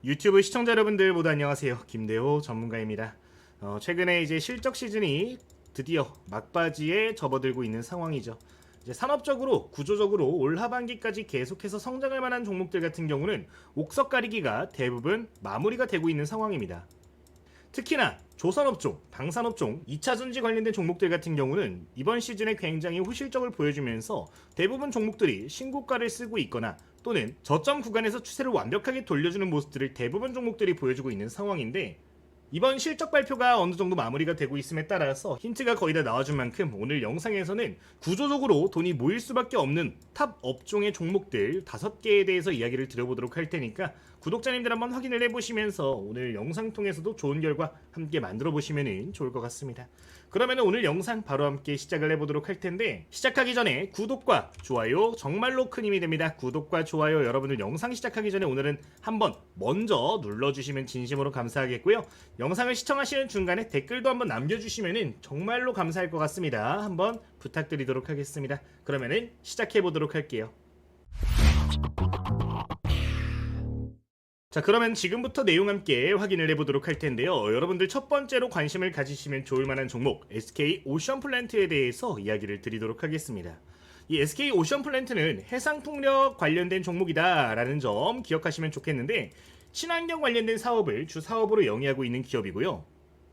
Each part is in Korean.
유튜브 시청자 여러분들 모두 안녕하세요. 김대호 전문가입니다. 최근에 이제 실적 시즌이 드디어 막바지에 접어들고 있는 상황이죠. 이제 산업적으로 구조적으로 올 하반기까지 계속해서 성장할 만한 종목들 같은 경우는 옥석 가리기가 대부분 마무리가 되고 있는 상황입니다. 특히나 조선업종, 방산업종, 2차 전지 관련된 종목들 같은 경우는 이번 시즌에 굉장히 호실적을 보여주면서 대부분 종목들이 신고가를 쓰고 있거나 또는 저점 구간에서 추세를 완벽하게 돌려주는 모습들을 대부분 종목들이 보여주고 있는 상황인데, 이번 실적 발표가 어느 정도 마무리가 되고 있음에 따라서 힌트가 거의 다 나와준 만큼 오늘 영상에서는 구조적으로 돈이 모일 수밖에 없는 탑 업종의 종목들 5개에 대해서 이야기를 드려보도록 할 테니까 구독자님들 한번 확인을 해보시면서 오늘 영상 통해서도 좋은 결과 함께 만들어 보시면 좋을 것 같습니다. 그러면 오늘 영상 바로 함께 시작을 해보도록 할 텐데, 시작하기 전에 구독과 좋아요 정말로 큰 힘이 됩니다. 구독과 좋아요 여러분들 영상 시작하기 전에 오늘은 한번 먼저 눌러주시면 진심으로 감사하겠고요. 영상을 시청하시는 중간에 댓글도 한번 남겨주시면 정말로 감사할 것 같습니다. 한번 부탁드리도록 하겠습니다. 그러면은 시작해보도록 할게요. 자, 그러면 지금부터 내용 함께 확인을 해보도록 할 텐데요. 여러분들 첫 번째로 관심을 가지시면 좋을 만한 종목 SK 오션플랜트에 대해서 이야기를 드리도록 하겠습니다. 이 SK 오션플랜트는 해상풍력 관련된 종목이다 라는 점 기억하시면 좋겠는데, 친환경 관련된 사업을 주 사업으로 영위하고 있는 기업이고요.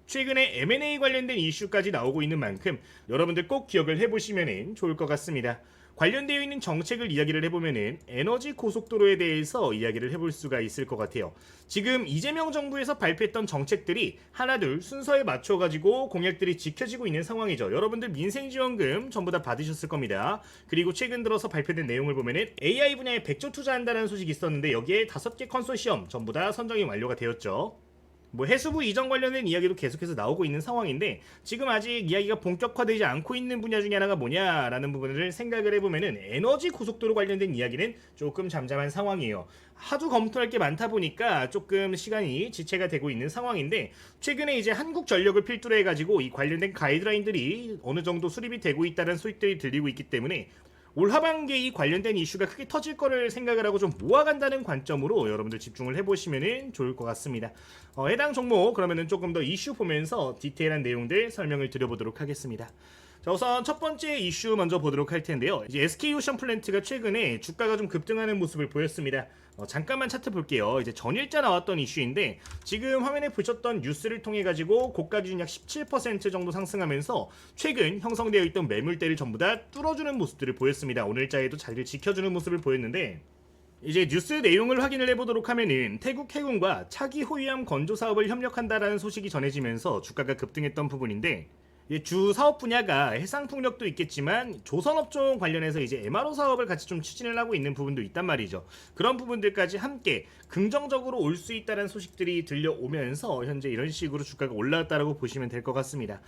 최근에 M&A 관련된 이슈까지 나오고 있는 만큼 여러분들 꼭 기억을 해보시면 좋을 것 같습니다. 관련되어 있는 정책을 이야기를 해보면은 에너지 고속도로에 대해서 이야기를 해볼 수가 있을 것 같아요. 지금 이재명 정부에서 발표했던 정책들이 하나둘 순서에 맞춰가지고 공약들이 지켜지고 있는 상황이죠. 여러분들 민생지원금 전부 다 받으셨을 겁니다. 그리고 최근 들어서 발표된 내용을 보면은 AI 분야에 100조 투자한다는 소식이 있었는데, 여기에 5개 컨소시엄 전부 다 선정이 완료가 되었죠. 해수부 이전 관련된 이야기도 계속해서 나오고 있는 상황인데, 지금 아직 이야기가 본격화되지 않고 있는 분야 중에 하나가 뭐냐라는 부분을 생각을 해보면은 에너지 고속도로 관련된 이야기는 조금 잠잠한 상황이에요. 하도 검토할 게 많다 보니까 조금 시간이 지체가 되고 있는 상황인데, 최근에 이제 한국전력을 필두로 해가지고 이 관련된 가이드라인들이 어느 정도 수립이 되고 있다는 소식들이 들리고 있기 때문에 올 하반기에 이 관련된 이슈가 크게 터질 거를 생각을 하고 좀 모아간다는 관점으로 여러분들 집중을 해보시면 좋을 것 같습니다. 해당 종목 그러면은 조금 더 이슈 보면서 디테일한 내용들 설명을 드려보도록 하겠습니다. 자, 우선 첫 번째 이슈 먼저 보도록 할 텐데요. 이제 SK오션플랜트가 최근에 주가가 좀 급등하는 모습을 보였습니다. 잠깐만 차트 볼게요. 이제 전일자 나왔던 이슈인데, 지금 화면에 보셨던 뉴스를 통해 가지고 고가 기준 약 17% 정도 상승하면서 최근 형성되어 있던 매물대를 전부 다 뚫어주는 모습들을 보였습니다. 오늘자에도 자리를 지켜주는 모습을 보였는데, 이제 뉴스 내용을 확인을 해보도록 하면은 태국 해군과 차기 호위함 건조 사업을 협력한다라는 소식이 전해지면서 주가가 급등했던 부분인데, 주 사업 분야가 해상풍력도 있겠지만 조선업종 관련해서 이제 MRO 사업을 같이 좀 추진을 하고 있는 부분도 있단 말이죠. 그런 부분들까지 함께 긍정적으로 올 수 있다는 소식들이 들려오면서 현재 이런 식으로 주가가 올라왔다라고 보시면 될 것 같습니다.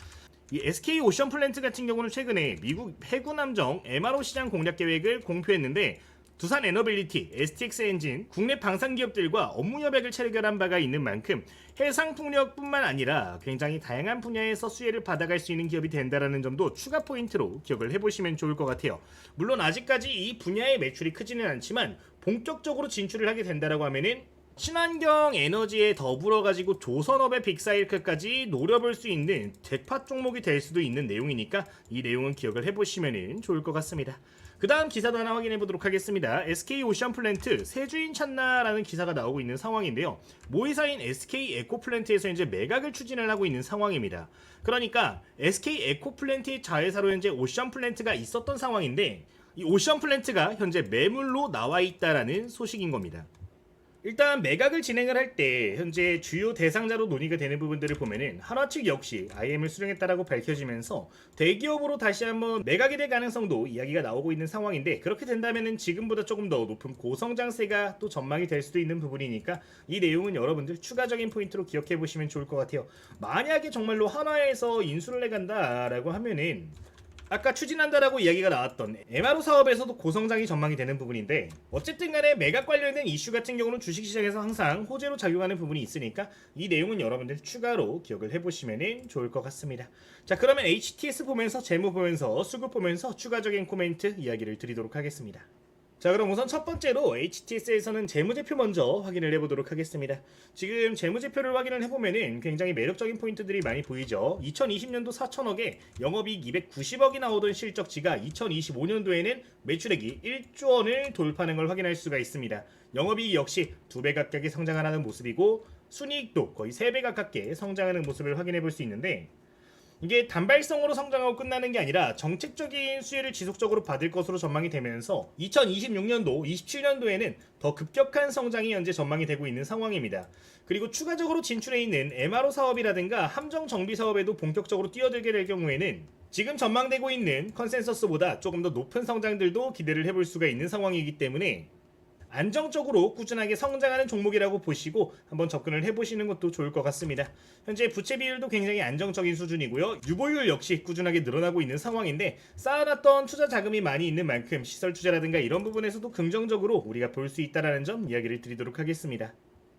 이 SK 오션플랜트 같은 경우는 최근에 미국 해군 함정 MRO 시장 공략 계획을 공표했는데, 두산 에너빌리티, STX 엔진, 국내 방산 기업들과 업무 협약을 체결한 바가 있는 만큼 해상 풍력뿐만 아니라 굉장히 다양한 분야에서 수혜를 받아갈 수 있는 기업이 된다라는 점도 추가 포인트로 기억을 해보시면 좋을 것 같아요. 물론 아직까지 이 분야의 매출이 크지는 않지만 본격적으로 진출을 하게 된다라고 하면은 친환경 에너지에 더불어 가지고 조선업의 빅사이클까지 노려볼 수 있는 잭팟 종목이 될 수도 있는 내용이니까 이 내용은 기억을 해보시면 좋을 것 같습니다. 그 다음 기사도 하나 확인해 보도록 하겠습니다. SK 오션플랜트 새 주인 찾나라는 기사가 나오고 있는 상황인데요. 모의사인 SK 에코플랜트에서 이제 매각을 추진을 하고 있는 상황입니다. 그러니까 SK 에코플랜트의 자회사로 현재 오션플랜트가 있었던 상황인데, 이 오션플랜트가 현재 매물로 나와 있다라는 소식인 겁니다. 일단 매각을 진행을 할 때 현재 주요 대상자로 논의가 되는 부분들을 보면은 한화 측 역시 IM을 수령했다라고 밝혀지면서 대기업으로 다시 한번 매각이 될 가능성도 이야기가 나오고 있는 상황인데, 그렇게 된다면은 지금보다 조금 더 높은 고성장세가 또 전망이 될 수도 있는 부분이니까 이 내용은 여러분들 추가적인 포인트로 기억해 보시면 좋을 것 같아요. 만약에 정말로 한화에서 인수를 해간다라고 하면은 아까 추진한다라고 이야기가 나왔던 MRO 사업에서도 고성장이 전망이 되는 부분인데, 어쨌든 간에 매각 관련된 이슈 같은 경우는 주식시장에서 항상 호재로 작용하는 부분이 있으니까 이 내용은 여러분들 추가로 기억을 해보시면 좋을 것 같습니다. 자, 그러면 HTS 보면서 재무 보면서 수급 보면서 추가적인 코멘트 이야기를 드리도록 하겠습니다. 자, 그럼 우선 첫 번째로 HTS에서는 재무제표 먼저 확인을 해보도록 하겠습니다. 지금 재무제표를 확인을 해보면은 굉장히 매력적인 포인트들이 많이 보이죠. 2020년도 4천억에 영업이익 290억이 나오던 실적치가 2025년도에는 매출액이 1조 원을 돌파하는 걸 확인할 수가 있습니다. 영업이익 역시 2배 가깝게 성장하는 모습이고 순이익도 거의 3배 가깝게 성장하는 모습을 확인해 볼 수 있는데, 이게 단발성으로 성장하고 끝나는 게 아니라 정책적인 수혜를 지속적으로 받을 것으로 전망이 되면서 2026년도, 27년도에는 더 급격한 성장이 현재 전망이 되고 있는 상황입니다. 그리고 추가적으로 진출해 있는 MRO 사업이라든가 함정 정비 사업에도 본격적으로 뛰어들게 될 경우에는 지금 전망되고 있는 컨센서스보다 조금 더 높은 성장들도 기대를 해볼 수가 있는 상황이기 때문에 안정적으로 꾸준하게 성장하는 종목이라고 보시고 한번 접근을 해보시는 것도 좋을 것 같습니다. 현재 부채 비율도 굉장히 안정적인 수준이고요. 유보율 역시 꾸준하게 늘어나고 있는 상황인데, 쌓아놨던 투자 자금이 많이 있는 만큼 시설 투자라든가 이런 부분에서도 긍정적으로 우리가 볼 수 있다는 점 이야기를 드리도록 하겠습니다.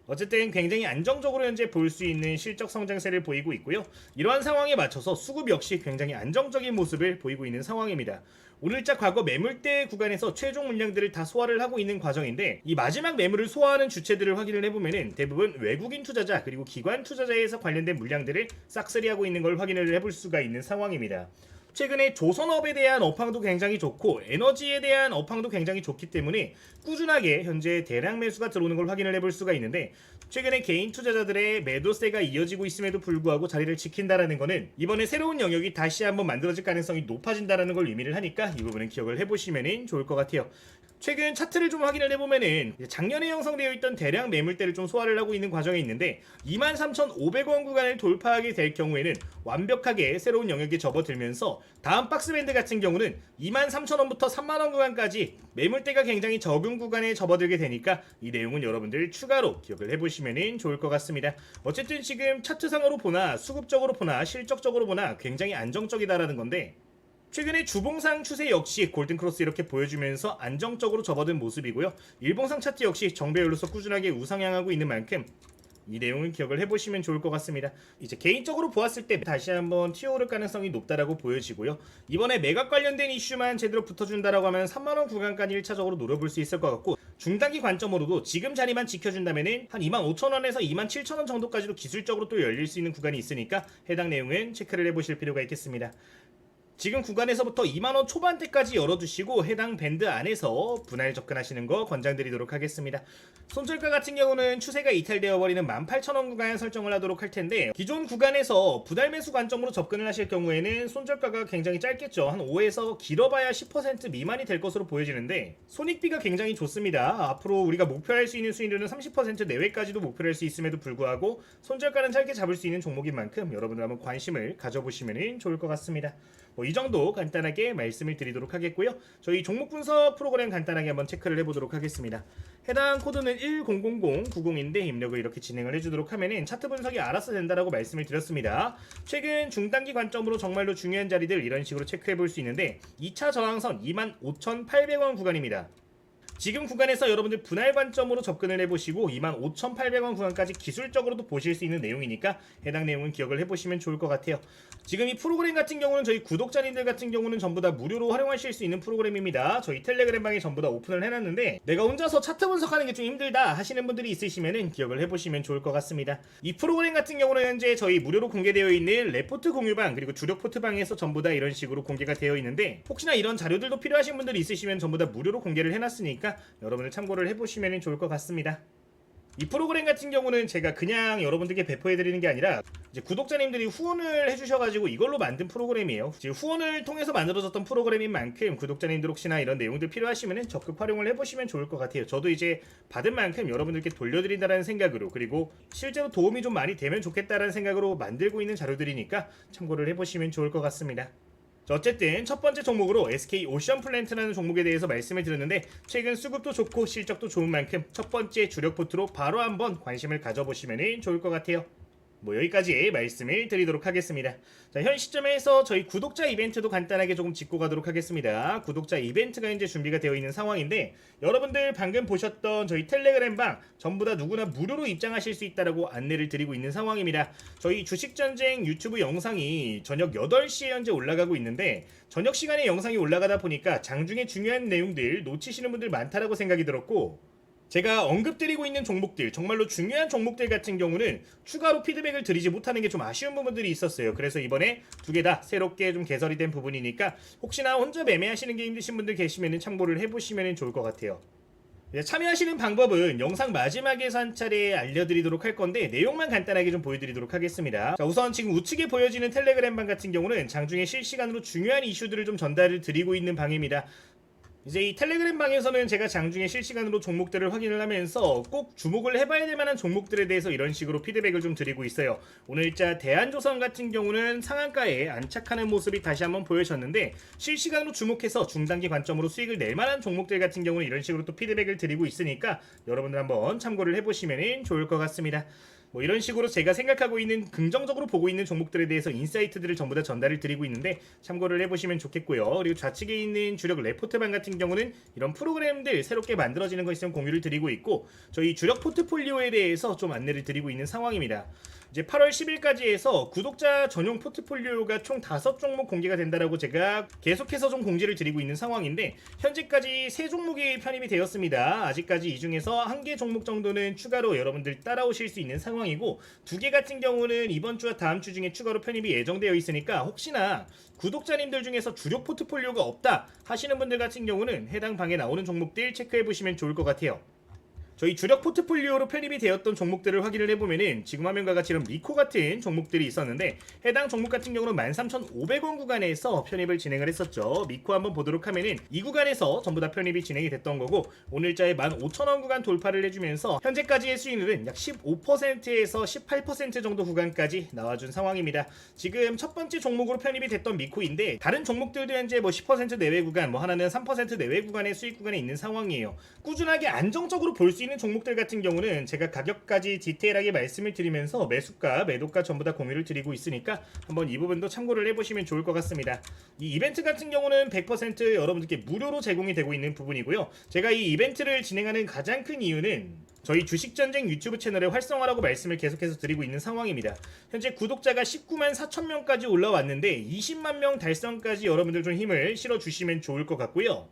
어쨌든 굉장히 안정적으로 현재 볼 수 있는 실적 성장세를 보이고 있고요. 이러한 상황에 맞춰서 수급 역시 굉장히 안정적인 모습을 보이고 있는 상황입니다. 오늘자 과거 매물대 구간에서 최종 물량들을 다 소화를 하고 있는 과정인데, 이 마지막 매물을 소화하는 주체들을 확인을 해보면 대부분 외국인 투자자 그리고 기관 투자자에서 관련된 물량들을 싹쓸이하고 있는 걸 확인을 해볼 수가 있는 상황입니다. 최근에 조선업에 대한 업황도 굉장히 좋고 에너지에 대한 업황도 굉장히 좋기 때문에 꾸준하게 현재 대량 매수가 들어오는 걸 확인을 해볼 수가 있는데, 최근에 개인 투자자들의 매도세가 이어지고 있음에도 불구하고 자리를 지킨다라는 것은 이번에 새로운 영역이 다시 한번 만들어질 가능성이 높아진다라는 걸 의미를 하니까 이 부분은 기억을 해보시면 좋을 것 같아요. 최근 차트를 좀 확인을 해보면은 작년에 형성되어 있던 대량 매물대를 좀 소화를 하고 있는 과정에 있는데, 23,500원 구간을 돌파하게 될 경우에는 완벽하게 새로운 영역에 접어들면서 다음 박스밴드 같은 경우는 23,000원부터 3만원 구간까지 매물대가 굉장히 적은 구간에 접어들게 되니까 이 내용은 여러분들 추가로 기억을 해보시면 좋을 것 같습니다. 어쨌든 지금 차트상으로 보나 수급적으로 보나 실적적으로 보나 굉장히 안정적이다라는 건데, 최근에 주봉상 추세 역시 골든크로스 이렇게 보여주면서 안정적으로 접어든 모습이고요. 일봉상 차트 역시 정배열로서 꾸준하게 우상향하고 있는 만큼 이 내용은 기억을 해보시면 좋을 것 같습니다. 이제 개인적으로 보았을 때 다시 한번 튀어오를 가능성이 높다라고 보여지고요. 이번에 매각 관련된 이슈만 제대로 붙어준다라고 하면 3만원 구간까지 1차적으로 노려볼 수 있을 것 같고, 중단기 관점으로도 지금 자리만 지켜준다면은 한 25,000원에서 27,000원 정도까지도 기술적으로 또 열릴 수 있는 구간이 있으니까 해당 내용은 체크를 해보실 필요가 있겠습니다. 지금 구간에서부터 2만원 초반대까지 열어두시고 해당 밴드 안에서 분할 접근하시는 거 권장드리도록 하겠습니다. 손절가 같은 경우는 추세가 이탈되어 버리는 18,000원 구간 설정을 하도록 할 텐데, 기존 구간에서 분할 매수 관점으로 접근을 하실 경우에는 손절가가 굉장히 짧겠죠. 한 5에서 길어봐야 10% 미만이 될 것으로 보여지는데, 손익비가 굉장히 좋습니다. 앞으로 우리가 목표할 수 있는 수익률은 30% 내외까지도 목표를 할 수 있음에도 불구하고 손절가는 짧게 잡을 수 있는 종목인 만큼 여러분들 한번 관심을 가져보시면 좋을 것 같습니다. 이 정도 간단하게 말씀을 드리도록 하겠고요. 저희 종목 분석 프로그램 간단하게 한번 체크를 해보도록 하겠습니다. 해당 코드는 100090인데 입력을 이렇게 진행을 해주도록 하면은 차트 분석이 알아서 된다라고 말씀을 드렸습니다. 최근 중단기 관점으로 정말로 중요한 자리들 이런 식으로 체크해 볼 수 있는데, 2차 저항선 25,800원 구간입니다. 지금 구간에서 여러분들 분할 관점으로 접근을 해보시고 25,800원 구간까지 기술적으로도 보실 수 있는 내용이니까 해당 내용은 기억을 해보시면 좋을 것 같아요. 지금 이 프로그램 같은 경우는 저희 구독자님들 같은 경우는 전부 다 무료로 활용하실 수 있는 프로그램입니다. 저희 텔레그램 방에 전부 다 오픈을 해놨는데, 내가 혼자서 차트 분석하는 게 좀 힘들다 하시는 분들이 있으시면 기억을 해보시면 좋을 것 같습니다. 이 프로그램 같은 경우는 현재 저희 무료로 공개되어 있는 레포트 공유방 그리고 주력 포트방에서 전부 다 이런 식으로 공개가 되어 있는데, 혹시나 이런 자료들도 필요하신 분들이 있으시면 전부 다 무료로 공개를 해놨으니까 여러분들 참고를 해보시면 좋을 것 같습니다. 이 프로그램 같은 경우는 제가 그냥 여러분들께 배포해드리는 게 아니라 이제 구독자님들이 후원을 해주셔가지고 이걸로 만든 프로그램이에요. 지금 후원을 통해서 만들어졌던 프로그램인 만큼 구독자님들 혹시나 이런 내용들 필요하시면 적극 활용을 해보시면 좋을 것 같아요. 저도 이제 받은 만큼 여러분들께 돌려드린다는 생각으로, 그리고 실제로 도움이 좀 많이 되면 좋겠다라는 생각으로 만들고 있는 자료들이니까 참고를 해보시면 좋을 것 같습니다. 어쨌든 첫 번째 종목으로 SK 오션플랜트라는 종목에 대해서 말씀을 드렸는데, 최근 수급도 좋고 실적도 좋은 만큼 첫 번째 주력 포트로 바로 한번 관심을 가져보시면 좋을 것 같아요. 뭐 여기까지 말씀을 드리도록 하겠습니다. 자, 현 시점에서 저희 구독자 이벤트도 간단하게 조금 짚고 가도록 하겠습니다. 구독자 이벤트가 이제 준비가 되어 있는 상황인데, 여러분들 방금 보셨던 저희 텔레그램방 전부 다 누구나 무료로 입장하실 수 있다라고 안내를 드리고 있는 상황입니다. 저희 주식전쟁 유튜브 영상이 저녁 8시에 현재 올라가고 있는데, 저녁 시간에 영상이 올라가다 보니까 장중에 중요한 내용들 놓치시는 분들 많다라고 생각이 들었고, 제가 언급드리고 있는 종목들, 정말로 중요한 종목들 같은 경우는 추가로 피드백을 드리지 못하는 게 좀 아쉬운 부분들이 있었어요. 그래서 이번에 두 개 다 새롭게 좀 개설이 된 부분이니까 혹시나 혼자 매매하시는 게 힘드신 분들 계시면 참고를 해보시면 좋을 것 같아요. 참여하시는 방법은 영상 마지막에서 한 차례 알려드리도록 할 건데, 내용만 간단하게 좀 보여드리도록 하겠습니다. 자, 우선 지금 우측에 보여지는 텔레그램방 같은 경우는 장중에 실시간으로 중요한 이슈들을 좀 전달을 드리고 있는 방입니다. 이제 이 텔레그램 방에서는 제가 장중에 실시간으로 종목들을 확인을 하면서 꼭 주목을 해봐야 될 만한 종목들에 대해서 이런 식으로 피드백을 좀 드리고 있어요. 오늘자 대한조선 같은 경우는 상한가에 안착하는 모습이 다시 한번 보여졌는데, 실시간으로 주목해서 중단기 관점으로 수익을 낼 만한 종목들 같은 경우는 이런 식으로 또 피드백을 드리고 있으니까 여러분들 한번 참고를 해보시면 좋을 것 같습니다. 뭐 이런 식으로 제가 생각하고 있는, 긍정적으로 보고 있는 종목들에 대해서 인사이트들을 전부 다 전달을 드리고 있는데 참고를 해보시면 좋겠고요. 그리고 좌측에 있는 주력 레포트방 같은 경우는 이런 프로그램들 새롭게 만들어지는 거 있으면 공유를 드리고 있고, 저희 주력 포트폴리오에 대해서 좀 안내를 드리고 있는 상황입니다. 이제 8월 10일까지 해서 구독자 전용 포트폴리오가 총 5종목 공개가 된다라고 제가 계속해서 좀 공지를 드리고 있는 상황인데, 현재까지 3종목이 편입이 되었습니다. 아직까지 이 중에서 1개 종목 정도는 추가로 여러분들 따라오실 수 있는 상황이고, 2개 같은 경우는 이번 주와 다음 주 중에 추가로 편입이 예정되어 있으니까 혹시나 구독자님들 중에서 주력 포트폴리오가 없다 하시는 분들 같은 경우는 해당 방에 나오는 종목들 체크해 보시면 좋을 것 같아요. 저희 주력 포트폴리오로 편입이 되었던 종목들을 확인을 해보면은 지금 화면과 같이 이런 미코 같은 종목들이 있었는데, 해당 종목 같은 경우는 13,500원 구간에서 편입을 진행을 했었죠. 미코 한번 보도록 하면은 이 구간에서 전부 다 편입이 진행이 됐던 거고, 오늘자에 15,000원 구간 돌파를 해주면서 현재까지의 수익률은 약 15%에서 18% 정도 구간까지 나와준 상황입니다. 지금 첫 번째 종목으로 편입이 됐던 미코인데, 다른 종목들도 현재 뭐 10% 내외 구간, 뭐 하나는 3% 내외 구간의 수익 구간에 있는 상황이에요. 꾸준하게 안정적으로 볼 수 있는 종목들 같은 경우는 제가 가격까지 디테일하게 말씀을 드리면서 매수가, 매도가 전부 다 공유를 드리고 있으니까 한번 이 부분도 참고를 해보시면 좋을 것 같습니다. 이 이벤트 같은 경우는 100% 여러분들께 무료로 제공이 되고 있는 부분이고요. 제가 이 이벤트를 진행하는 가장 큰 이유는 저희 주식전쟁 유튜브 채널의 활성화라고 말씀을 계속해서 드리고 있는 상황입니다. 현재 구독자가 19만 4천 명까지 올라왔는데 20만 명 달성까지 여러분들 좀 힘을 실어주시면 좋을 것 같고요.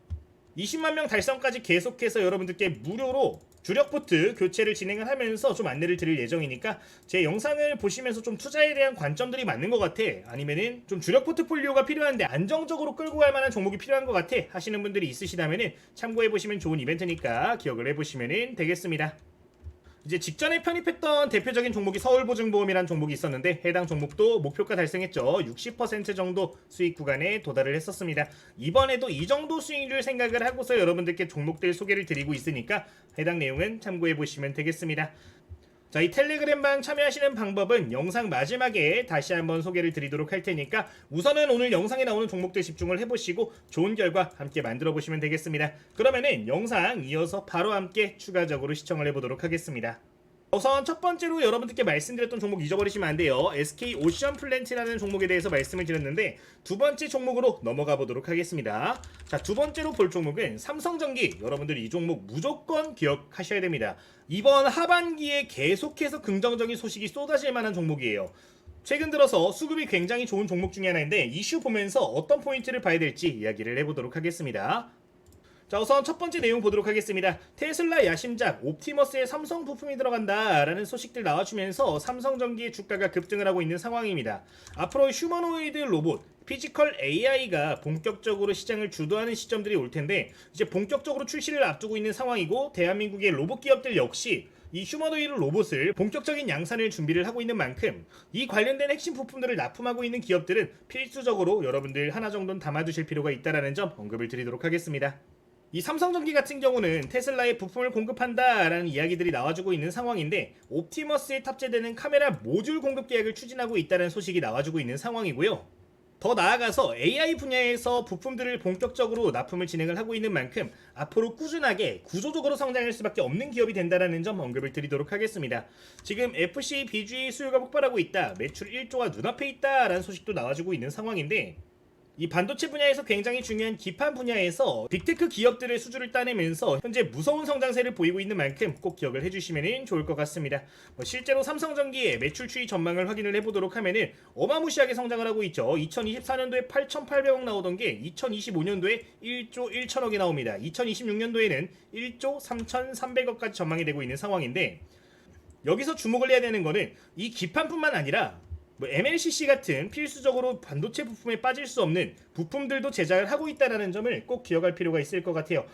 20만 명 달성까지 계속해서 여러분들께 무료로 주력 포트 교체를 진행을 하면서 좀 안내를 드릴 예정이니까, 제 영상을 보시면서 좀 투자에 대한 관점들이 맞는 것 같아, 아니면은 좀 주력 포트폴리오가 필요한데 안정적으로 끌고 갈 만한 종목이 필요한 것 같아 하시는 분들이 있으시다면은 참고해 보시면 좋은 이벤트니까 기억을 해 보시면 되겠습니다. 이제 직전에 편입했던 대표적인 종목이 서울보증보험이라는 종목이 있었는데, 해당 종목도 목표가 달성했죠. 60% 정도 수익 구간에 도달을 했었습니다. 이번에도 이 정도 수익률 생각을 하고서 여러분들께 종목들 소개를 드리고 있으니까 해당 내용은 참고해 보시면 되겠습니다. 자, 이 텔레그램방 참여하시는 방법은 영상 마지막에 다시 한번 소개를 드리도록 할 테니까 우선은 오늘 영상에 나오는 종목들 집중을 해보시고 좋은 결과 함께 만들어 보시면 되겠습니다. 그러면은 영상 이어서 바로 함께 추가적으로 시청을 해보도록 하겠습니다. 우선 첫 번째로 여러분들께 말씀드렸던 종목 잊어버리시면 안 돼요. SK 오션플랜트라는 종목에 대해서 말씀을 드렸는데, 두 번째 종목으로 넘어가 보도록 하겠습니다. 자, 두 번째로 볼 종목은 삼성전기. 여러분들 이 종목 무조건 기억하셔야 됩니다. 이번 하반기에 계속해서 긍정적인 소식이 쏟아질 만한 종목이에요. 최근 들어서 수급이 굉장히 좋은 종목 중에 하나인데, 이슈 보면서 어떤 포인트를 봐야 될지 이야기를 해보도록 하겠습니다. 자, 우선 첫 번째 내용 보도록 하겠습니다. 테슬라 야심작 옵티머스에 삼성 부품이 들어간다 라는 소식들 나와주면서 삼성전기의 주가가 급등을 하고 있는 상황입니다. 앞으로 휴머노이드 로봇, 피지컬 AI가 본격적으로 시장을 주도하는 시점들이 올 텐데, 이제 본격적으로 출시를 앞두고 있는 상황이고, 대한민국의 로봇 기업들 역시 이 휴머노이드 로봇을 본격적인 양산을 준비를 하고 있는 만큼 이 관련된 핵심 부품들을 납품하고 있는 기업들은 필수적으로 여러분들 하나 정도는 담아두실 필요가 있다는 점 언급을 드리도록 하겠습니다. 이 삼성전기 같은 경우는 테슬라에 부품을 공급한다라는 이야기들이 나와주고 있는 상황인데, 옵티머스에 탑재되는 카메라 모듈 공급 계약을 추진하고 있다는 소식이 나와주고 있는 상황이고요. 더 나아가서 AI 분야에서 부품들을 본격적으로 납품을 진행을 하고 있는 만큼 앞으로 꾸준하게 구조적으로 성장할 수밖에 없는 기업이 된다는 점 언급을 드리도록 하겠습니다. 지금 FC BG 수요가 폭발하고 있다, 매출 1조가 눈앞에 있다라는 소식도 나와주고 있는 상황인데, 이 반도체 분야에서 굉장히 중요한 기판 분야에서 빅테크 기업들의 수주를 따내면서 현재 무서운 성장세를 보이고 있는 만큼 꼭 기억을 해주시면 좋을 것 같습니다. 실제로 삼성전기의 매출 추이 전망을 확인을 해보도록 하면은 어마무시하게 성장을 하고 있죠. 2024년도에 8,800억 나오던 게 2025년도에 1조 1천억이 나옵니다. 2026년도에는 1조 3,300억까지 전망이 되고 있는 상황인데, 여기서 주목을 해야 되는 거는 이 기판뿐만 아니라 MLCC 같은 필수적으로 반도체 부품에 빠질 수 없는 부품들도 제작을 하고 있다는 점을 꼭 기억할 필요가 있을 것 같아요.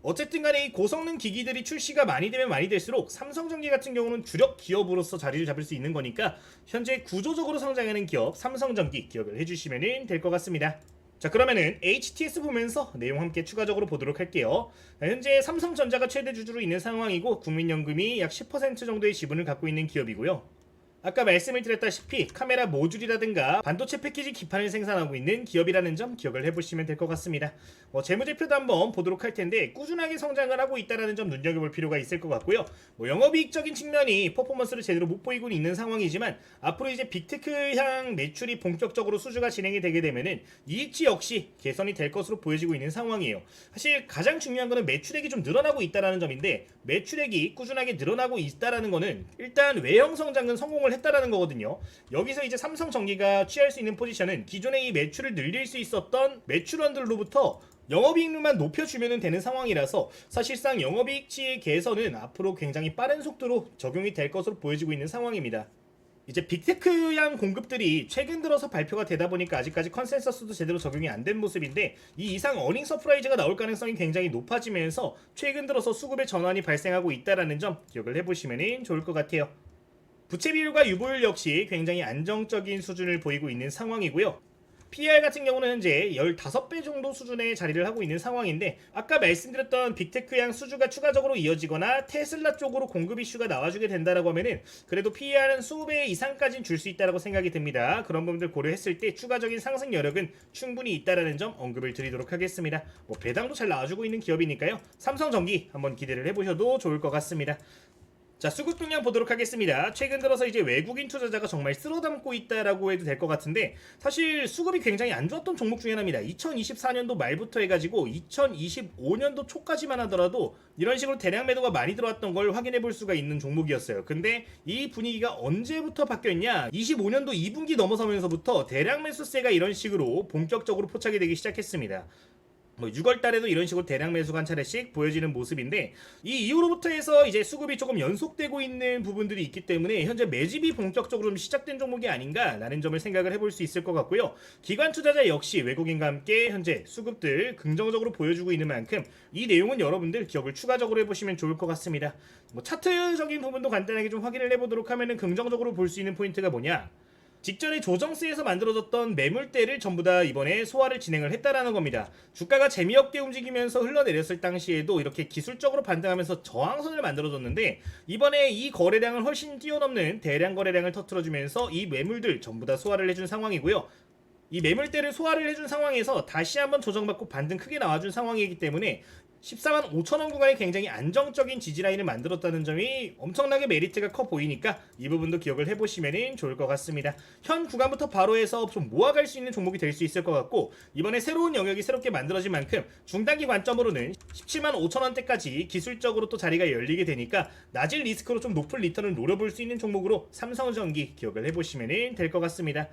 어쨌든 간에 이 고성능 기기들이 출시가 많이 되면 많이 될수록 삼성전기 같은 경우는 주력 기업으로서 자리를 잡을 수 있는 거니까 현재 구조적으로 성장하는 기업 삼성전기 기억을 해주시면 될 것 같습니다. 자, 그러면은 HTS 보면서 내용 함께 추가적으로 보도록 할게요. 현재 삼성전자가 최대 주주로 있는 상황이고 국민연금이 약 10% 정도의 지분을 갖고 있는 기업이고요. 아까 말씀을 드렸다시피 카메라 모듈이라든가 반도체 패키지 기판을 생산하고 있는 기업이라는 점 기억을 해보시면 될 것 같습니다. 재무제표도 한번 보도록 할 텐데 꾸준하게 성장을 하고 있다는 점 눈여겨볼 필요가 있을 것 같고요. 영업이익적인 측면이 퍼포먼스를 제대로 못 보이고 있는 상황이지만 앞으로 이제 빅테크향 매출이 본격적으로 수주가 진행이 되게 되면은 이익치 역시 개선이 될 것으로 보여지고 있는 상황이에요. 사실 가장 중요한 거는 매출액이 좀 늘어나고 있다는 점인데, 매출액이 꾸준하게 늘어나고 있다는 거는 일단 외형 성장은 성공을 했다라는 거거든요. 여기서 이제 삼성전기가 취할 수 있는 포지션은 기존의 이 매출을 늘릴 수 있었던 매출원들로부터 영업이익률만 높여주면 되는 상황이라서 사실상 영업이익치의 개선은 앞으로 굉장히 빠른 속도로 적용이 될 것으로 보여지고 있는 상황입니다. 이제 빅테크향 공급들이 최근 들어서 발표가 되다 보니까 아직까지 컨센서스도 제대로 적용이 안 된 모습인데, 이 이상 어닝 서프라이즈가 나올 가능성이 굉장히 높아지면서 최근 들어서 수급의 전환이 발생하고 있다는 점 기억을 해보시면 좋을 것 같아요. 부채 비율과 유보율 역시 굉장히 안정적인 수준을 보이고 있는 상황이고요. PER 같은 경우는 현재 15배 정도 수준의 자리를 하고 있는 상황인데, 아까 말씀드렸던 빅테크향 수주가 추가적으로 이어지거나 테슬라 쪽으로 공급 이슈가 나와주게 된다라고 하면은 그래도 PER은 20배 이상까지는 줄 수 있다라고 생각이 듭니다. 그런 부분들 고려했을 때 추가적인 상승 여력은 충분히 있다라는 점 언급을 드리도록 하겠습니다. 배당도 잘 나와주고 있는 기업이니까요. 삼성전기 한번 기대를 해보셔도 좋을 것 같습니다. 자, 수급 동향 보도록 하겠습니다. 최근 들어서 이제 외국인 투자자가 정말 쓸어담고 있다라고 해도 될 것 같은데, 사실 수급이 굉장히 안 좋았던 종목 중에 하나입니다. 2024년도 말부터 해가지고 2025년도 초까지만 하더라도 이런 식으로 대량 매도가 많이 들어왔던 걸 확인해 볼 수가 있는 종목이었어요. 근데 이 분위기가 언제부터 바뀌었냐? 25년도 2분기 넘어서면서부터 대량 매수세가 이런 식으로 본격적으로 포착이 되기 시작했습니다. 6월 달에도 이런 식으로 대량 매수가 한 차례씩 보여지는 모습인데, 이 이후로부터 해서 이제 수급이 조금 연속되고 있는 부분들이 있기 때문에 현재 매집이 본격적으로 좀 시작된 종목이 아닌가라는 점을 생각을 해볼 수 있을 것 같고요. 기관 투자자 역시 외국인과 함께 현재 수급들 긍정적으로 보여주고 있는 만큼 이 내용은 여러분들 기억을 추가적으로 해보시면 좋을 것 같습니다. 차트적인 부분도 간단하게 좀 확인을 해보도록 하면은 긍정적으로 볼 수 있는 포인트가 뭐냐? 직전에 조정세에서 만들어졌던 매물대를 전부 다 이번에 소화를 진행을 했다라는 겁니다. 주가가 재미없게 움직이면서 흘러내렸을 당시에도 이렇게 기술적으로 반등하면서 저항선을 만들어줬는데, 이번에 이 거래량을 훨씬 뛰어넘는 대량 거래량을 터뜨려주면서 이 매물들 전부 다 소화를 해준 상황이고요. 이 매물대를 소화를 해준 상황에서 다시 한번 조정받고 반등 크게 나와준 상황이기 때문에 14만 5천원 구간에 굉장히 안정적인 지지라인을 만들었다는 점이 엄청나게 메리트가 커 보이니까 이 부분도 기억을 해보시면 좋을 것 같습니다. 현 구간부터 바로 해서 좀 모아갈 수 있는 종목이 될 수 있을 것 같고, 이번에 새로운 영역이 새롭게 만들어진 만큼 중단기 관점으로는 17만 5천원대까지 기술적으로 또 자리가 열리게 되니까 낮은 리스크로 좀 높은 리턴을 노려볼 수 있는 종목으로 삼성전기 기억을 해보시면 될 것 같습니다.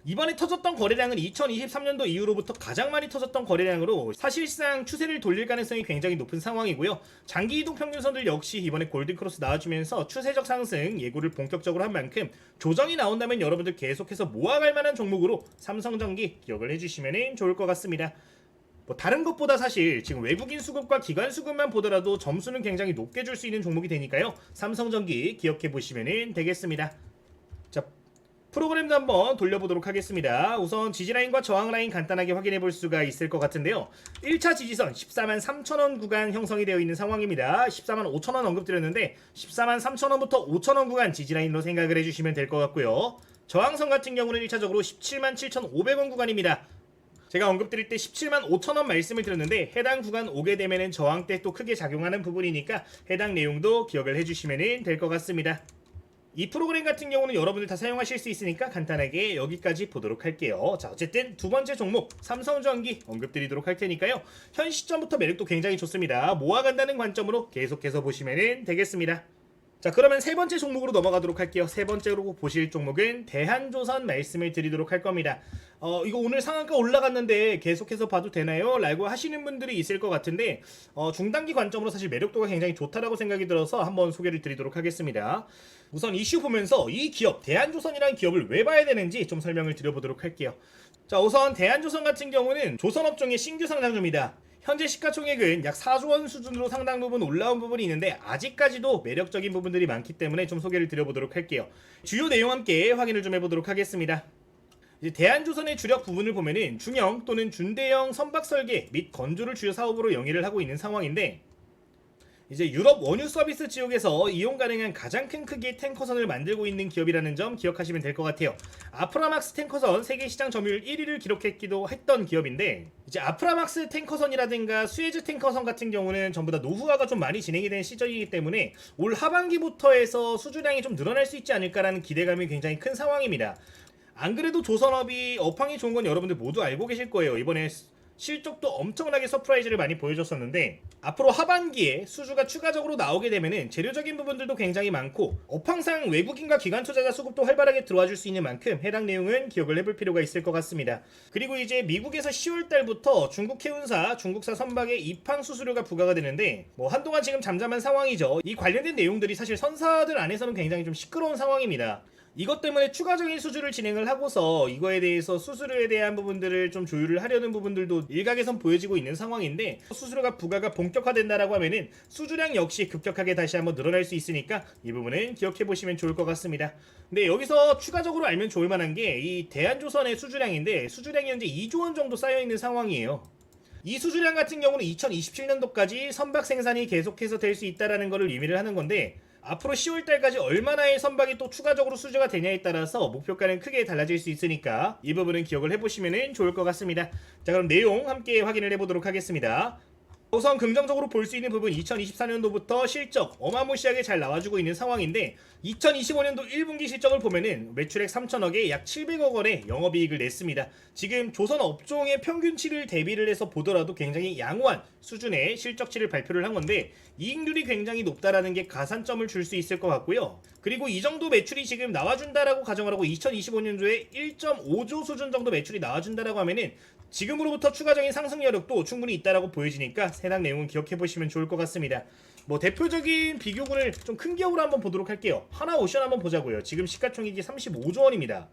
이번에 터졌던 거래량은 2023년도 이후로부터 가장 많이 터졌던 거래량으로 사실상 추세를 돌릴 가능성이 굉장히 높은 상황이고요. 장기 이동 평균선들 역시 이번에 골든크로스 나와주면서 추세적 상승 예고를 본격적으로 한 만큼 조정이 나온다면 여러분들 계속해서 모아갈 만한 종목으로 삼성전기 기억을 해주시면 좋을 것 같습니다. 다른 것보다 사실 지금 외국인 수급과 기관 수급만 보더라도 점수는 굉장히 높게 줄 수 있는 종목이 되니까요. 삼성전기 기억해 보시면 되겠습니다. 자, 프로그램도 한번 돌려보도록 하겠습니다. 우선 지지라인과 저항라인 간단하게 확인해 볼 수가 있을 것 같은데요. 1차 지지선 14만 3천원 구간 형성이 되어 있는 상황입니다. 14만 5천원 언급드렸는데 14만 3천원부터 5천원 구간 지지라인으로 생각을 해주시면 될 것 같고요. 저항선 같은 경우는 1차적으로 177,500원 구간입니다. 제가 언급드릴 때 175,000원 말씀을 드렸는데 해당 구간 오게 되면은 저항대 또 크게 작용하는 부분이니까 해당 내용도 기억을 해주시면 될 것 같습니다. 이 프로그램 같은 경우는 여러분들 다 사용하실 수 있으니까 간단하게 여기까지 보도록 할게요. 자, 어쨌든 두 번째 종목 삼성전기 언급드리도록 할 테니까요. 현 시점부터 매력도 굉장히 좋습니다. 모아간다는 관점으로 계속해서 보시면 되겠습니다. 자, 그러면 세 번째 종목으로 넘어가도록 할게요. 세 번째로 보실 종목은 대한조선 말씀을 드리도록 할 겁니다. 이거 오늘 상한가 올라갔는데 계속해서 봐도 되나요? 라고 하시는 분들이 있을 것 같은데 중단기 관점으로 사실 매력도가 굉장히 좋다라고 생각이 들어서 한번 소개를 드리도록 하겠습니다. 우선 이슈 보면서 이 기업 대한조선이라는 기업을 왜 봐야 되는지 좀 설명을 드려보도록 할게요. 자, 우선 대한조선 같은 경우는 조선업종의 신규 상장주입니다. 현재 시가총액은 약 4조 원 수준으로 상당 부분 올라온 부분이 있는데 아직까지도 매력적인 부분들이 많기 때문에 좀 소개를 드려보도록 할게요. 주요 내용 함께 확인을 좀 해보도록 하겠습니다. 이제 대한조선의 주력 부분을 보면은 중형 또는 준대형 선박 설계 및 건조를 주요 사업으로 영위를 하고 있는 상황인데, 이제 유럽 원유 서비스 지역에서 이용 가능한 가장 큰 크기의 탱커선을 만들고 있는 기업이라는 점 기억하시면 될 것 같아요. 아프라막스 탱커선 세계 시장 점유율 1위를 기록했기도 했던 기업인데, 이제 아프라막스 탱커선이라든가 수에즈 탱커선 같은 경우는 전부 다 노후화가 좀 많이 진행이 된 시절이기 때문에 올 하반기부터 해서 수주량이 좀 늘어날 수 있지 않을까라는 기대감이 굉장히 큰 상황입니다. 안 그래도 조선업이 업황이 좋은 건 여러분들 모두 알고 계실 거예요. 이번에 실적도 엄청나게 서프라이즈를 많이 보여줬었는데 앞으로 하반기에 수주가 추가적으로 나오게 되면은 재료적인 부분들도 굉장히 많고 업황상 외국인과 기관 투자자 수급도 활발하게 들어와 줄 수 있는 만큼 해당 내용은 기억을 해볼 필요가 있을 것 같습니다. 그리고 이제 미국에서 10월 달부터 중국 해운사, 중국사 선박의 입항 수수료가 부과가 되는데 한동안 지금 잠잠한 상황이죠. 이 관련된 내용들이 사실 선사들 안에서는 굉장히 좀 시끄러운 상황입니다. 이것 때문에 추가적인 수주를 진행을 하고서 이거에 대해서 수수료에 대한 부분들을 좀 조율을 하려는 부분들도 일각에선 보여지고 있는 상황인데, 수수료가 부과가 본격화된다라고 하면은 수주량 역시 급격하게 다시 한번 늘어날 수 있으니까 이 부분은 기억해 보시면 좋을 것 같습니다. 근데 여기서 추가적으로 알면 좋을 만한 게 이 대한조선의 수주량인데, 수주량이 현재 2조 원 정도 쌓여 있는 상황이에요. 이 수주량 같은 경우는 2027년도까지 선박 생산이 계속해서 될 수 있다라는 것을 의미를 하는 건데, 앞으로 10월달까지 얼마나의 선박이 또 추가적으로 수주가 되냐에 따라서 목표가는 크게 달라질 수 있으니까 이 부분은 기억을 해보시면 좋을 것 같습니다. 자, 그럼 내용 함께 확인을 해보도록 하겠습니다. 우선 긍정적으로 볼 수 있는 부분 2024년도부터 실적 어마무시하게 잘 나와주고 있는 상황인데, 2025년도 1분기 실적을 보면은 매출액 3천억에 약 700억 원의 영업이익을 냈습니다. 지금 조선 업종의 평균치를 대비를 해서 보더라도 굉장히 양호한 수준의 실적치를 발표를 한 건데, 이익률이 굉장히 높다라는 게 가산점을 줄 수 있을 것 같고요. 그리고 이 정도 매출이 지금 나와준다라고 가정하고 2025년도에 1.5조 수준 정도 매출이 나와준다라고 하면은 지금으로부터 추가적인 상승 여력도 충분히 있다라고 보여지니까 해당 내용은 기억해 보시면 좋을 것 같습니다. 대표적인 비교군을 좀 큰 기업으로 한번 보도록 할게요. 하나오션 한번 보자고요. 지금 시가총액이 35조 원입니다.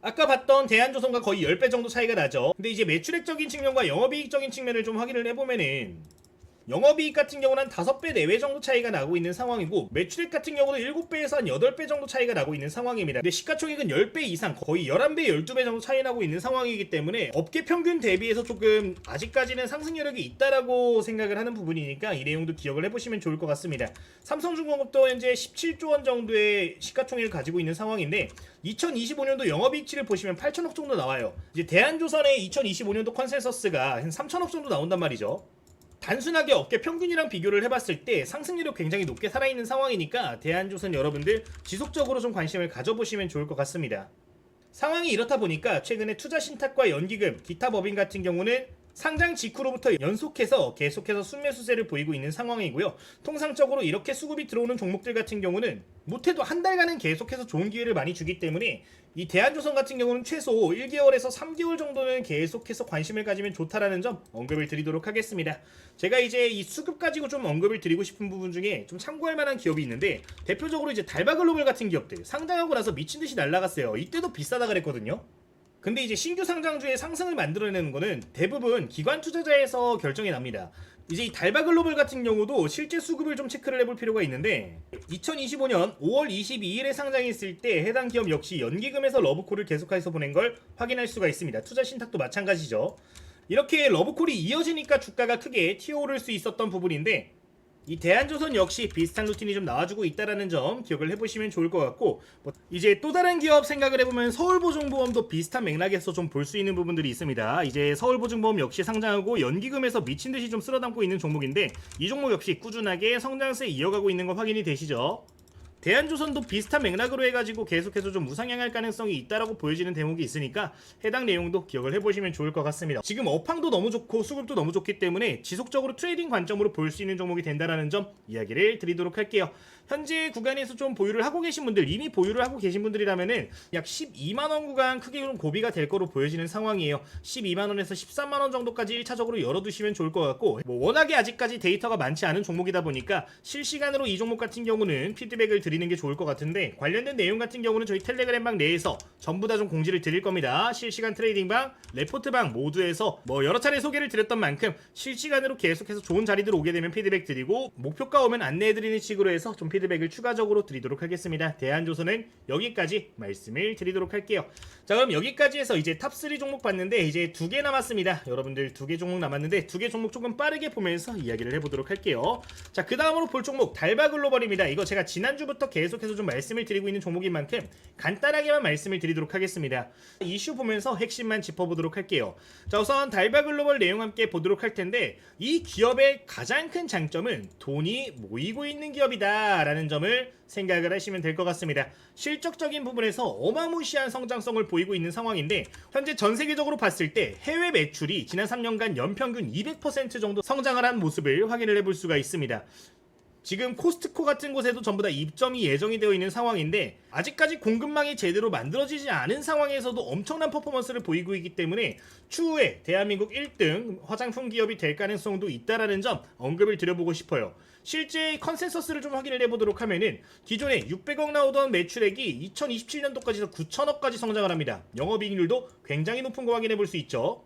아까 봤던 대한조선과 거의 10배 정도 차이가 나죠. 근데 이제 매출액적인 측면과 영업이익적인 측면을 좀 확인을 해보면은 영업이익 같은 경우는 한 5배 내외 정도 차이가 나고 있는 상황이고, 매출액 같은 경우는 7배에서 한 8배 정도 차이가 나고 있는 상황입니다. 근데 시가총액은 10배 이상, 거의 11배, 12배 정도 차이 나고 있는 상황이기 때문에 업계 평균 대비해서 조금 아직까지는 상승 여력이 있다라고 생각을 하는 부분이니까 이 내용도 기억을 해보시면 좋을 것 같습니다. 삼성중공업도 현재 17조 원 정도의 시가총액을 가지고 있는 상황인데 2025년도 영업이익치를 보시면 8천억 정도 나와요. 이제 대한조선의 2025년도 컨센서스가 한 3천억 정도 나온단 말이죠. 단순하게 업계 평균이랑 비교를 해봤을 때 상승률이 굉장히 높게 살아있는 상황이니까 대한조선 여러분들 지속적으로 좀 관심을 가져보시면 좋을 것 같습니다. 상황이 이렇다 보니까 최근에 투자신탁과 연기금, 기타 법인 같은 경우는 상장 직후로부터 연속해서 계속해서 순매수세를 보이고 있는 상황이고요. 통상적으로 이렇게 수급이 들어오는 종목들 같은 경우는 못해도 한 달간은 계속해서 좋은 기회를 많이 주기 때문에 이 대한조선 같은 경우는 최소 1개월에서 3개월 정도는 계속해서 관심을 가지면 좋다라는 점 언급을 드리도록 하겠습니다. 제가 이제 이 수급 가지고 좀 언급을 드리고 싶은 부분 중에 좀 참고할 만한 기업이 있는데, 대표적으로 이제 달바글로벌 같은 기업들 상장하고 나서 미친듯이 날라갔어요. 이때도 비싸다 그랬거든요. 근데 이제 신규 상장주의 상승을 만들어내는 거는 대부분 기관 투자자에서 결정이 납니다. 이제 이 달바글로벌 같은 경우도 실제 수급을 좀 체크를 해볼 필요가 있는데, 2025년 5월 22일에 상장했을 때 해당 기업 역시 연기금에서 러브콜을 계속해서 보낸 걸 확인할 수가 있습니다. 투자 신탁도 마찬가지죠. 이렇게 러브콜이 이어지니까 주가가 크게 튀어오를 수 있었던 부분인데, 이 대한조선 역시 비슷한 루틴이 좀 나와주고 있다는 점 기억을 해보시면 좋을 것 같고, 이제 또 다른 기업 생각을 해보면 서울보증보험도 비슷한 맥락에서 좀 볼 수 있는 부분들이 있습니다. 이제 서울보증보험 역시 상장하고 연기금에서 미친듯이 좀 쓸어담고 있는 종목인데, 이 종목 역시 꾸준하게 성장세 이어가고 있는 거 확인이 되시죠? 대한조선도 비슷한 맥락으로 해가지고 계속해서 좀 우상향할 가능성이 있다라고 보여지는 대목이 있으니까 해당 내용도 기억을 해보시면 좋을 것 같습니다. 지금 업황도 너무 좋고 수급도 너무 좋기 때문에 지속적으로 트레이딩 관점으로 볼 수 있는 종목이 된다는 점 이야기를 드리도록 할게요. 현재 구간에서 좀 보유를 하고 계신 분들, 이미 보유를 하고 계신 분들이라면은 약 12만원 구간 크게 좀 고비가 될 거로 보여지는 상황이에요. 12만원에서 13만원 정도까지 1차적으로 열어두시면 좋을 것 같고, 워낙에 아직까지 데이터가 많지 않은 종목이다 보니까 실시간으로 이 종목 같은 경우는 피드백을 드리는 게 좋을 것 같은데, 관련된 내용 같은 경우는 저희 텔레그램방 내에서 전부 다 좀 공지를 드릴 겁니다. 실시간 트레이딩방, 레포트방 모두에서 여러 차례 소개를 드렸던 만큼 실시간으로 계속해서 좋은 자리들 오게 되면 피드백 드리고, 목표가 오면 안내해드리는 식으로 해서 좀 피드백을 추가적으로 드리도록 하겠습니다. 대한조선은 여기까지 말씀을 드리도록 할게요. 자, 그럼 여기까지 해서 이제 탑3 종목 봤는데 이제 2개 남았습니다. 여러분들 2개 종목 남았는데 2개 종목 조금 빠르게 보면서 이야기를 해보도록 할게요. 자, 그 다음으로 볼 종목 달바글로벌입니다. 이거 제가 지난주부터 계속해서 좀 말씀을 드리고 있는 종목인 만큼 간단하게만 말씀을 드리도록 하겠습니다. 이슈 보면서 핵심만 짚어보도록 할게요. 자, 우선 달바글로벌 내용 함께 보도록 할 텐데, 이 기업의 가장 큰 장점은 돈이 모이고 있는 기업이다 라는 점을 생각을 하시면 될 것 같습니다. 실적적인 부분에서 어마무시한 성장성을 보이고 있는 상황인데, 현재 전 세계적으로 봤을 때 해외 매출이 지난 3년간 연평균 200% 정도 성장을 한 모습을 확인을 해볼 수가 있습니다. 지금 코스트코 같은 곳에도 전부 다 입점이 예정이 되어 있는 상황인데, 아직까지 공급망이 제대로 만들어지지 않은 상황에서도 엄청난 퍼포먼스를 보이고 있기 때문에 추후에 대한민국 1등 화장품 기업이 될 가능성도 있다라는 점 언급을 드려보고 싶어요. 실제 컨센서스를 좀 확인을 해보도록 하면은, 기존에 600억 나오던 매출액이 2027년도까지서 9천억까지 성장을 합니다. 영업이익률도 굉장히 높은 거 확인해 볼 수 있죠.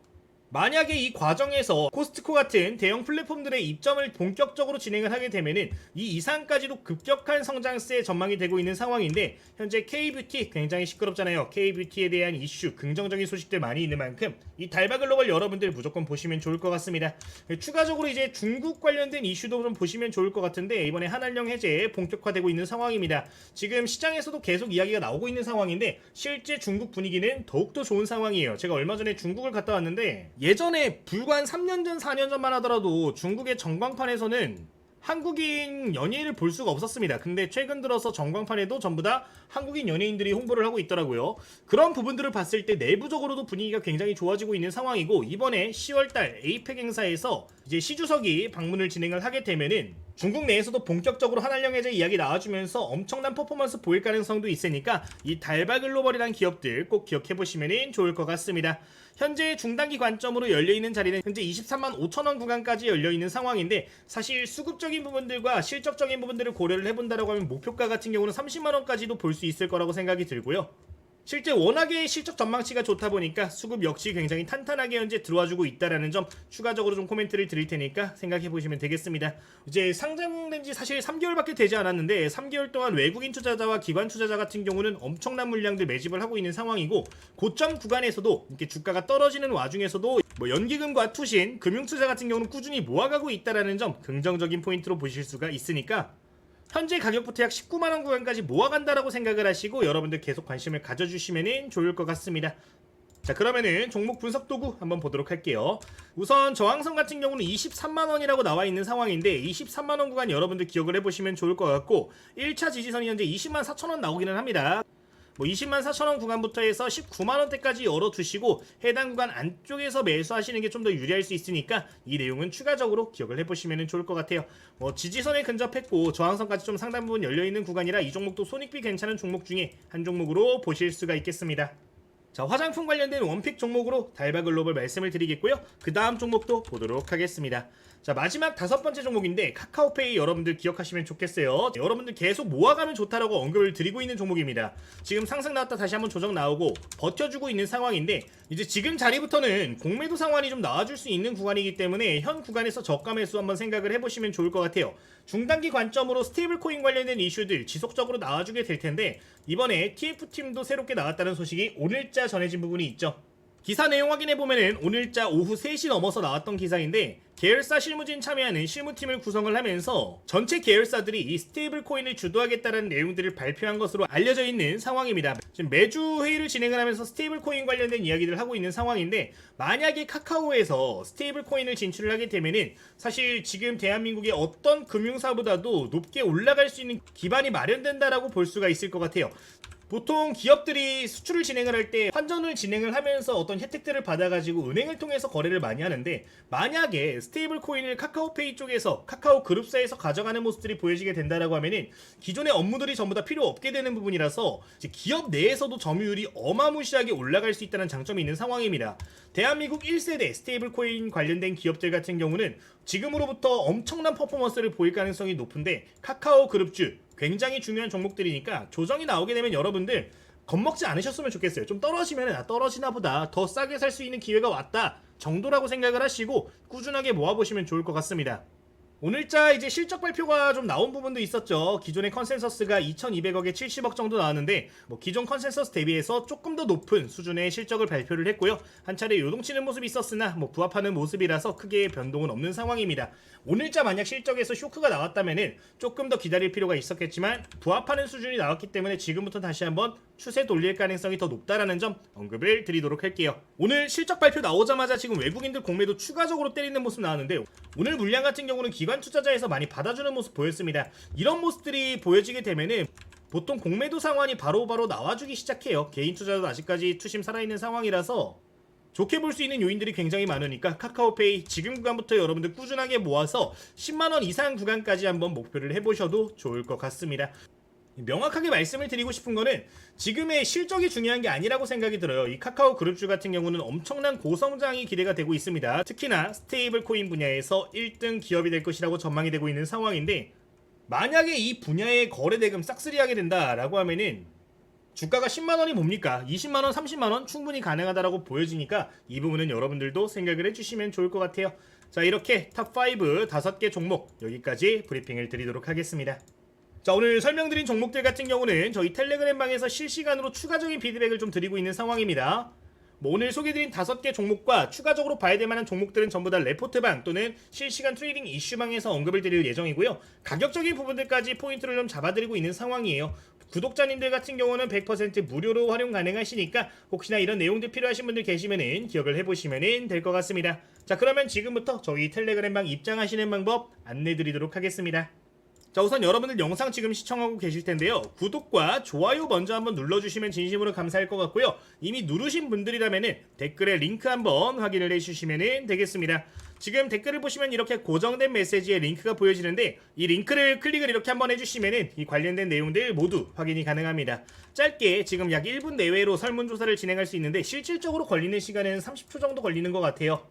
만약에 이 과정에서 코스트코 같은 대형 플랫폼들의 입점을 본격적으로 진행을 하게 되면은 이 이상까지도 급격한 성장세 전망이 되고 있는 상황인데, 현재 K뷰티 굉장히 시끄럽잖아요. K뷰티에 대한 이슈, 긍정적인 소식들 많이 있는 만큼 이 달바글로벌 여러분들 무조건 보시면 좋을 것 같습니다. 추가적으로 이제 중국 관련된 이슈도 좀 보시면 좋을 것 같은데, 이번에 한한령 해제 본격화되고 있는 상황입니다. 지금 시장에서도 계속 이야기가 나오고 있는 상황인데, 실제 중국 분위기는 더욱더 좋은 상황이에요. 제가 얼마 전에 중국을 갔다 왔는데, 예전에 불과 한 3년 전, 4년 전만 하더라도 중국의 전광판에서는 한국인 연예인을 볼 수가 없었습니다. 근데 최근 들어서 전광판에도 전부 다 한국인 연예인들이 홍보를 하고 있더라고요. 그런 부분들을 봤을 때 내부적으로도 분위기가 굉장히 좋아지고 있는 상황이고, 이번에 10월달 에이펙 행사에서 이제 시주석이 방문을 진행을 하게 되면은 중국 내에서도 본격적으로 한한령 해제 이야기 나와주면서 엄청난 퍼포먼스 보일 가능성도 있으니까 이 달바글로벌이란 기업들 꼭 기억해보시면 좋을 것 같습니다. 현재 중단기 관점으로 열려있는 자리는 현재 23만 5천원 구간까지 열려있는 상황인데, 사실 수급적인 부분들과 실적적인 부분들을 고려를 해본다라고 하면 목표가 같은 경우는 30만원까지도 볼 수 있을 거라고 생각이 들고요. 실제 워낙에 실적 전망치가 좋다 보니까 수급 역시 굉장히 탄탄하게 현재 들어와주고 있다라는 점 추가적으로 좀 코멘트를 드릴 테니까 생각해 보시면 되겠습니다. 이제 상장된 지 사실 3개월밖에 되지 않았는데 3개월 동안 외국인 투자자와 기관 투자자 같은 경우는 엄청난 물량들 매집을 하고 있는 상황이고, 고점 구간에서도 이렇게 주가가 떨어지는 와중에서도 연기금과 투신, 금융투자 같은 경우는 꾸준히 모아가고 있다라는 점 긍정적인 포인트로 보실 수가 있으니까, 현재 가격부터 약 19만원 구간까지 모아간다라고 생각을 하시고 여러분들 계속 관심을 가져주시면 좋을 것 같습니다. 자, 그러면은 종목 분석 도구 한번 보도록 할게요. 우선 저항선 같은 경우는 23만원이라고 나와 있는 상황인데, 23만원 구간 여러분들 기억을 해보시면 좋을 것 같고, 1차 지지선이 현재 20만 4천원 나오기는 합니다. 20만 4천원 구간부터 해서 19만원대까지 열어두시고 해당 구간 안쪽에서 매수하시는 게 좀 더 유리할 수 있으니까 이 내용은 추가적으로 기억을 해보시면 좋을 것 같아요. 지지선에 근접했고 저항선까지 좀 상당 부분 열려있는 구간이라 이 종목도 손익비 괜찮은 종목 중에 한 종목으로 보실 수가 있겠습니다. 자, 화장품 관련된 원픽 종목으로 달바글로벌 말씀을 드리겠고요. 그 다음 종목도 보도록 하겠습니다. 자, 마지막 5번째 종목인데 카카오페이 여러분들 기억하시면 좋겠어요. 여러분들 계속 모아가면 좋다라고 언급을 드리고 있는 종목입니다. 지금 상승 나왔다 다시 한번 조정 나오고 버텨주고 있는 상황인데, 이제 지금 자리부터는 공매도 상환이 좀 나와줄 수 있는 구간이기 때문에 현 구간에서 저가 매수 한번 생각을 해보시면 좋을 것 같아요. 중단기 관점으로 스테이블 코인 관련된 이슈들 지속적으로 나와주게 될 텐데, 이번에 TF팀도 새롭게 나왔다는 소식이 오늘자 전해진 부분이 있죠. 기사 내용 확인해보면은 오늘자 오후 3시 넘어서 나왔던 기사인데, 계열사 실무진 참여하는 실무팀을 구성을 하면서 전체 계열사들이 이 스테이블 코인을 주도하겠다는 내용들을 발표한 것으로 알려져 있는 상황입니다. 지금 매주 회의를 진행을 하면서 스테이블 코인 관련된 이야기를 하고 있는 상황인데, 만약에 카카오에서 스테이블 코인을 진출을 하게 되면은 사실 지금 대한민국의 어떤 금융사보다도 높게 올라갈 수 있는 기반이 마련된다라고 볼 수가 있을 것 같아요. 보통 기업들이 수출을 진행을 할 때 환전을 진행을 하면서 어떤 혜택들을 받아가지고 은행을 통해서 거래를 많이 하는데, 만약에 스테이블 코인을 카카오페이 쪽에서 카카오 그룹사에서 가져가는 모습들이 보여지게 된다라고 하면은 기존의 업무들이 전부 다 필요 없게 되는 부분이라서 기업 내에서도 점유율이 어마무시하게 올라갈 수 있다는 장점이 있는 상황입니다. 대한민국 1세대 스테이블 코인 관련된 기업들 같은 경우는 지금으로부터 엄청난 퍼포먼스를 보일 가능성이 높은데, 카카오 그룹주 굉장히 중요한 종목들이니까 조정이 나오게 되면 여러분들 겁먹지 않으셨으면 좋겠어요. 좀 떨어지면 떨어지나 보다, 더 싸게 살 수 있는 기회가 왔다 정도라고 생각을 하시고 꾸준하게 모아보시면 좋을 것 같습니다. 오늘자 이제 실적 발표가 좀 나온 부분도 있었죠. 기존의 컨센서스가 2200억에 70억 정도 나왔는데, 기존 컨센서스 대비해서 조금 더 높은 수준의 실적을 발표를 했고요. 한 차례 요동치는 모습이 있었으나 부합하는 모습이라서 크게 변동은 없는 상황입니다. 오늘자 만약 실적에서 쇼크가 나왔다면은 조금 더 기다릴 필요가 있었겠지만 부합하는 수준이 나왔기 때문에 지금부터 다시 한번 추세 돌릴 가능성이 더 높다라는 점 언급을 드리도록 할게요. 오늘 실적 발표 나오자마자 지금 외국인들 공매도 추가적으로 때리는 모습 나왔는데, 오늘 물량 같은 경우는 기관 투자자에서 많이 받아주는 모습 보였습니다. 이런 모습들이 보여지게 되면은 보통 공매도 상환이 바로바로 나와주기 시작해요. 개인 투자도 아직까지 투심 살아있는 상황이라서 좋게 볼 수 있는 요인들이 굉장히 많으니까 카카오페이 지금 구간부터 여러분들 꾸준하게 모아서 10만원 이상 구간까지 한번 목표를 해보셔도 좋을 것 같습니다. 명확하게 말씀을 드리고 싶은 거는 지금의 실적이 중요한 게 아니라고 생각이 들어요. 이 카카오 그룹주 같은 경우는 엄청난 고성장이 기대가 되고 있습니다. 특히나 스테이블 코인 분야에서 1등 기업이 될 것이라고 전망이 되고 있는 상황인데, 만약에 이 분야의 거래 대금 싹쓸이하게 된다라고 하면은 주가가 10만원이 뭡니까? 20만원, 30만원 충분히 가능하다라고 보여지니까 이 부분은 여러분들도 생각을 해주시면 좋을 것 같아요. 자, 이렇게 탑5 5개 종목 여기까지 브리핑을 드리도록 하겠습니다. 자, 오늘 설명드린 종목들 같은 경우는 저희 텔레그램 방에서 실시간으로 추가적인 피드백을 좀 드리고 있는 상황입니다. 오늘 소개드린 5개 종목과 추가적으로 봐야 될 만한 종목들은 전부 다 레포트방 또는 실시간 트레이딩 이슈방에서 언급을 드릴 예정이고요. 가격적인 부분들까지 포인트를 좀 잡아드리고 있는 상황이에요. 구독자님들 같은 경우는 100% 무료로 활용 가능하시니까 혹시나 이런 내용들 필요하신 분들 계시면은 기억을 해보시면 될 것 같습니다. 자, 그러면 지금부터 저희 텔레그램 방 입장하시는 방법 안내드리도록 하겠습니다. 자, 우선 여러분들 영상 지금 시청하고 계실 텐데요. 구독과 좋아요 먼저 한번 눌러주시면 진심으로 감사할 것 같고요. 이미 누르신 분들이라면은 댓글에 링크 한번 확인을 해주시면 되겠습니다. 지금 댓글을 보시면 이렇게 고정된 메시지에 링크가 보여지는데, 이 링크를 클릭을 이렇게 한번 해주시면은 이 관련된 내용들 모두 확인이 가능합니다. 짧게 지금 약 1분 내외로 설문조사를 진행할 수 있는데 실질적으로 걸리는 시간은 30초 정도 걸리는 것 같아요.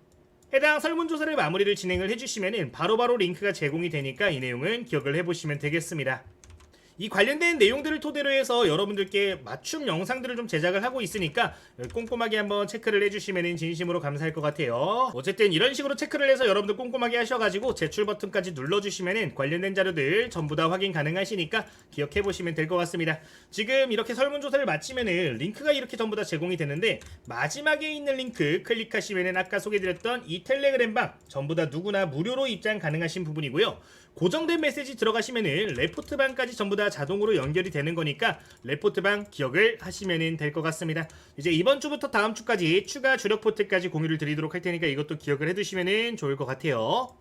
해당 설문조사를 마무리를 진행을 해주시면 바로바로 링크가 제공이 되니까 이 내용은 기억을 해보시면 되겠습니다. 이 관련된 내용들을 토대로 해서 여러분들께 맞춤 영상들을 좀 제작을 하고 있으니까 꼼꼼하게 한번 체크를 해주시면 진심으로 감사할 것 같아요. 어쨌든 이런 식으로 체크를 해서 여러분들 꼼꼼하게 하셔가지고 제출 버튼까지 눌러주시면 관련된 자료들 전부 다 확인 가능하시니까 기억해보시면 될 것 같습니다. 지금 이렇게 설문조사를 마치면 링크가 이렇게 전부 다 제공이 되는데, 마지막에 있는 링크 클릭하시면 아까 소개드렸던 이 텔레그램방 전부 다 누구나 무료로 입장 가능하신 부분이고요. 고정된 메시지 들어가시면은 레포트방까지 전부 다 자동으로 연결이 되는 거니까 레포트방 기억을 하시면 될 것 같습니다. 이제 이번 주부터 다음 주까지 추가 주력 포트까지 공유를 드리도록 할 테니까 이것도 기억을 해두시면 좋을 것 같아요.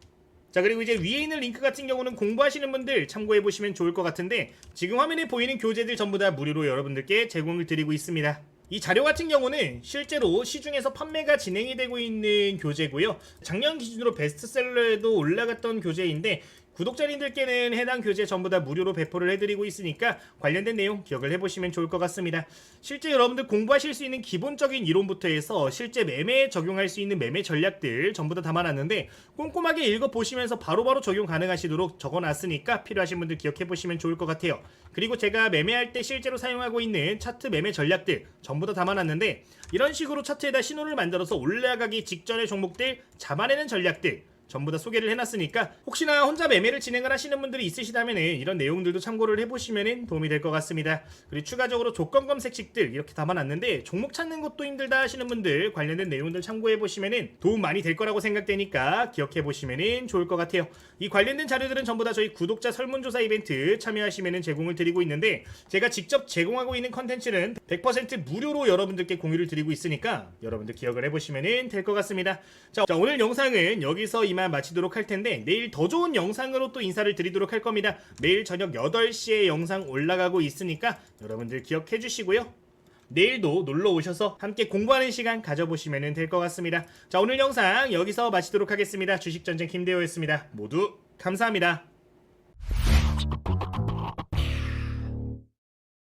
자, 그리고 이제 위에 있는 링크 같은 경우는 공부하시는 분들 참고해 보시면 좋을 것 같은데, 지금 화면에 보이는 교재들 전부 다 무료로 여러분들께 제공을 드리고 있습니다. 이 자료 같은 경우는 실제로 시중에서 판매가 진행이 되고 있는 교재고요. 작년 기준으로 베스트셀러에도 올라갔던 교재인데, 구독자님들께는 해당 교재 전부 다 무료로 배포를 해드리고 있으니까 관련된 내용 기억을 해보시면 좋을 것 같습니다. 실제 여러분들 공부하실 수 있는 기본적인 이론부터 해서 실제 매매에 적용할 수 있는 매매 전략들 전부 다 담아놨는데, 꼼꼼하게 읽어보시면서 바로바로 적용 가능하시도록 적어놨으니까 필요하신 분들 기억해보시면 좋을 것 같아요. 그리고 제가 매매할 때 실제로 사용하고 있는 차트 매매 전략들 전부 다 담아놨는데, 이런 식으로 차트에다 신호를 만들어서 올라가기 직전의 종목들 잡아내는 전략들 전부 다 소개를 해놨으니까 혹시나 혼자 매매를 진행을 하시는 분들이 있으시다면 이런 내용들도 참고를 해보시면 도움이 될 것 같습니다. 그리고 추가적으로 조건 검색식들 이렇게 담아놨는데 종목 찾는 것도 힘들다 하시는 분들 관련된 내용들 참고해보시면 도움 많이 될 거라고 생각되니까 기억해보시면 좋을 것 같아요. 이 관련된 자료들은 전부 다 저희 구독자 설문조사 이벤트 참여하시면 제공을 드리고 있는데 제가 직접 제공하고 있는 컨텐츠는 100% 무료로 여러분들께 공유를 드리고 있으니까 여러분들 기억을 해보시면 될 것 같습니다. 자, 오늘 영상은 여기서 이만 마치도록 할 텐데 내일 더 좋은 영상으로 또 인사를 드리도록 할 겁니다. 매일 저녁 8시에 영상 올라가고 있으니까 여러분들 기억해 주시고요. 내일도 놀러 오셔서 함께 공부하는 시간 가져보시면 될 것 같습니다. 자, 오늘 영상 여기서 마치도록 하겠습니다. 주식전쟁 김대호였습니다. 모두 감사합니다.